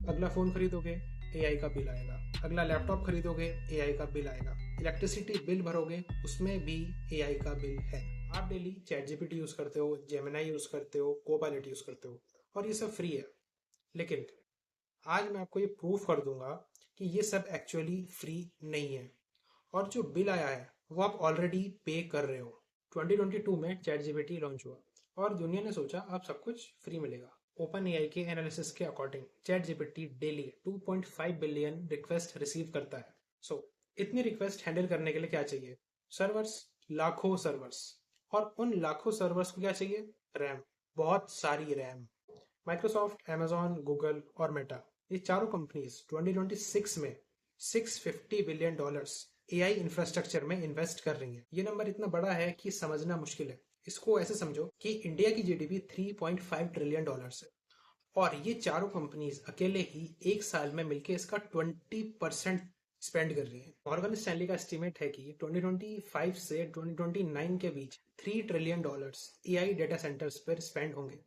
अगला फ़ोन खरीदोगे, एआई का बिल आएगा। अगला लैपटॉप खरीदोगे, एआई का बिल आएगा। इलेक्ट्रिसिटी बिल भरोगे, उसमें भी एआई का बिल है। आप डेली चैट जीपीटी यूज़ करते हो, जेमिनाई यूज़ करते हो, कोपायलट यूज़ करते हो और ये सब फ्री है। लेकिन आज मैं आपको ये प्रूफ कर दूंगा कि ये सब एक्चुअली फ्री नहीं है और जो बिल आया है वो आप ऑलरेडी पे कर रहे हो। 2022 में चैट जीपीटी लॉन्च हुआ और दुनिया ने सोचा अब सब कुछ फ्री मिलेगा। ओपन एआई के एनालिसिस के according chat GPT daily 2.5 billion request receive करता है। इतनी रिक्वेस्ट हैंडल करने के लिए क्या चाहिए? सर्वर्स, लाखों सर्वर्स। और उन लाखों सर्वर्स को क्या चाहिए? रैम, बहुत सारी रैम। माइक्रोसॉफ्ट, अमेजॉन, गूगल और मेटा, ये चारों कंपनीज 2026 में $650 बिलियन एआई इंफ्रास्ट्रक्चर में इन्वेस्ट कर रही हैं। ये नंबर इतना बड़ा है कि समझना मुश्किल है। इसको ऐसे समझो कि इंडिया की जीडीपी $3.5 ट्रिलियन है और ये चारों कंपनीज अकेले ही एक साल में मिलकर इसका 20% स्पेंड कर रही है। मॉर्गन स्टैनली का एस्टिमेट है कि 2025 से 2029 के बीच $3 ट्रिलियन एआई डेटा सेंटर्स पर स्पेंड होंगे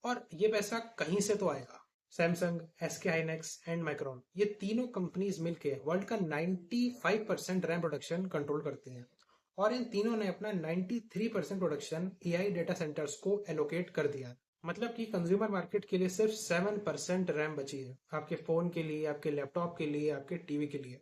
और ये पैसा कहीं से तो आएगा। Samsung, SK Hynix and micron, ये तीनों कंपनीज मिलकर वर्ल्ड का 95% रैम प्रोडक्शन कंट्रोल करती हैं और इन तीनों ने अपना 93% प्रोडक्शन एआई डेटा सेंटर्स को एलोकेट कर दिया। मतलब कि कंज्यूमर मार्केट के लिए सिर्फ 7% रैम बची है, आपके फोन के लिए, आपके लैपटॉप के लिए, आपके टीवी के लिए।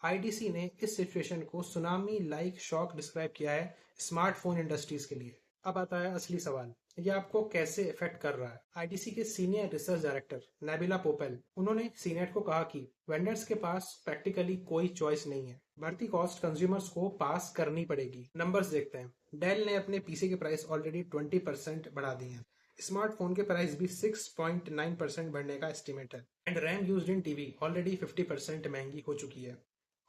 आईडीसी ने इस सिचुएशन को सुनामी लाइक शॉक डिस्क्राइब किया है स्मार्टफोन इंडस्ट्रीज के लिए। अब आता है असली सवाल, ये आपको कैसे इफेक्ट कर रहा है? आईडीसी के सीनियर रिसर्च डायरेक्टर नेबिला पोपेल, उन्होंने सीनेट को कहा कि वेंडर्स के पास प्रैक्टिकली कोई चॉइस नहीं है, बढ़ती कॉस्ट कंज्यूमर्स को पास करनी पड़ेगी। नंबर्स देखते हैं। डेल ने अपने पीसी के प्राइस ऑलरेडी 20% बढ़ा दिए हैं। स्मार्टफोन के प्राइस भी 6.9% बढ़ने का एस्टिमेट है and RAM used in TV already 50% महंगी हो चुकी है।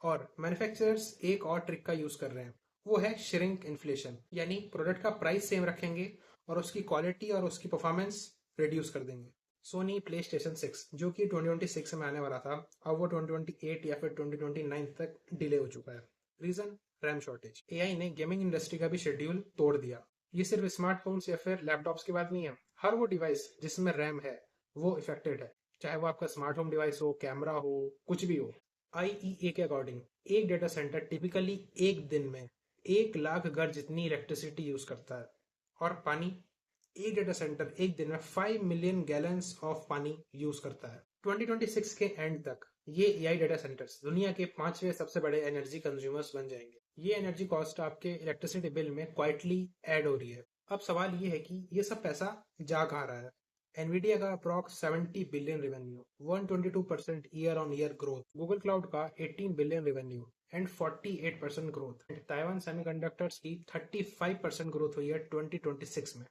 और मैन्युफैक्चरर्स एक और ट्रिक का यूज कर रहे हैं, वो है श्रिंक इन्फ्लेशन, यानी प्रोडक्ट का प्राइस सेम रखेंगे और उसकी क्वालिटी और उसकी परफॉर्मेंस रिड्यूस कर देंगे। सोनी प्ले स्टेशन 6 जो कि 2026 में आने वाला था, अब वो 2028 या फिर 2029 तक डिले हो चुका है। रीजन? RAM shortage. एआई ने गेमिंग इंडस्ट्री का भी शेड्यूल तोड़ दिया। ये सिर्फ स्मार्टफोन्स या फिर लैपटॉप्स की बात नहीं है, हर वो डिवाइस जिसमें रैम है वो इफेक्टेड है, चाहे वो आपका स्मार्ट होम डिवाइस हो, कैमरा हो, कुछ भी हो। आईईए के अकॉर्डिंग एक डेटा सेंटर टिपिकली एक दिन में 1 लाख घर जितनी इलेक्ट्रिसिटी यूज करता है। और पानी, एक डेटा सेंटर एक दिन में 5 मिलियन गैलन्स ऑफ पानी यूज करता है। 2026 के एंड तक ये एआई डेटा सेंटर्स दुनिया के 5वें सबसे बड़े एनर्जी कंज्यूमर्स बन जाएंगे। ये एनर्जी कॉस्ट आपके इलेक्ट्रिसिटी बिल में क्वाइटली ऐड हो रही है। अब सवाल ये है कि ये सब पैसा जा कहाँ रहा है? एनवीडिया का approx 70 billion revenue, 122% year on year growth. Google cloud का 18 billion revenue and 48% growth. Taiwan semiconductors की 35% ग्रोथ हुई है 2026 में,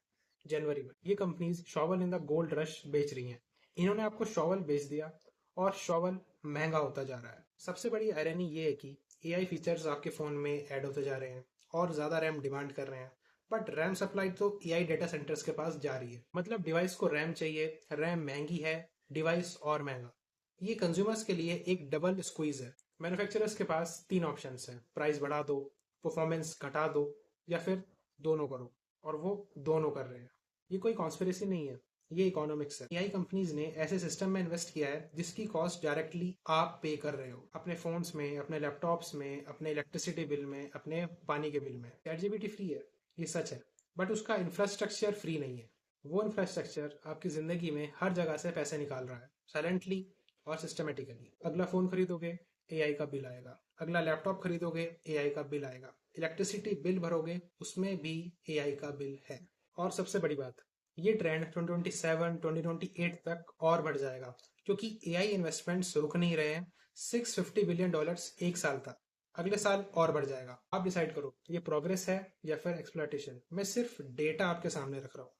जनवरी में। ये companies shovel in the gold rush बेच रही हैं। इन्होंने आपको शॉवल बेच दिया और शॉवल महंगा होता जा रहा है। सबसे बड़ी आयरनी ये है कि एआई फीचर्स आपके फोन में ऐड होते जा रहे हैं और ज्यादा रैम डिमांड कर रहे हैं, बट रैम सप्लाई तो एआई डेटा सेंटर्स के पास जा रही है। मतलब डिवाइस को रैम चाहिए, रैम महंगी है, डिवाइस और महंगा। ये कंज्यूमर्स के लिए एक डबल स्क्वीज है। मैन्युफैक्चरर्स के पास 3 ऑप्शंस हैं, प्राइस बढ़ा दो, परफॉर्मेंस घटा दो या फिर दोनों करो, और वो दोनों कर रहे हैं। ये कोई कॉन्स्पिरेसी नहीं है, ये इकोनॉमिक्स है। एआई कंपनीज ने ऐसे सिस्टम में इन्वेस्ट किया है जिसकी कॉस्ट डायरेक्टली आप पे कर रहे हो, अपने फोन्स में, अपने लैपटॉप्स में, अपने इलेक्ट्रिसिटी बिल में, अपने पानी के बिल में। चैट जीपीटी फ्री है, ये सच है, बट उसका इंफ्रास्ट्रक्चर फ्री नहीं है। वो इंफ्रास्ट्रक्चर आपकी जिंदगी में हर जगह से पैसे निकाल रहा है, साइलेंटली और सिस्टमेटिकली। अगला फोन खरीदोगे, एआई का बिल आएगा। अगला लैपटॉप खरीदोगे, एआई का बिल आएगा। इलेक्ट्रिसिटी बिल भरोगे, उसमें भी एआई का बिल है। और सबसे बड़ी बात, ये ट्रेंड 2027 2028 तक और बढ़ जाएगा क्योंकि एआई इन्वेस्टमेंट्स रुक नहीं रहे हैं। $650 बिलियन एक साल तक, अगले साल और बढ़ जाएगा। आप डिसाइड करो, ये प्रोग्रेस है या फिर एक्सप्लॉयटेशन। मैं सिर्फ डेटा आपके सामने रख रहा हूँ।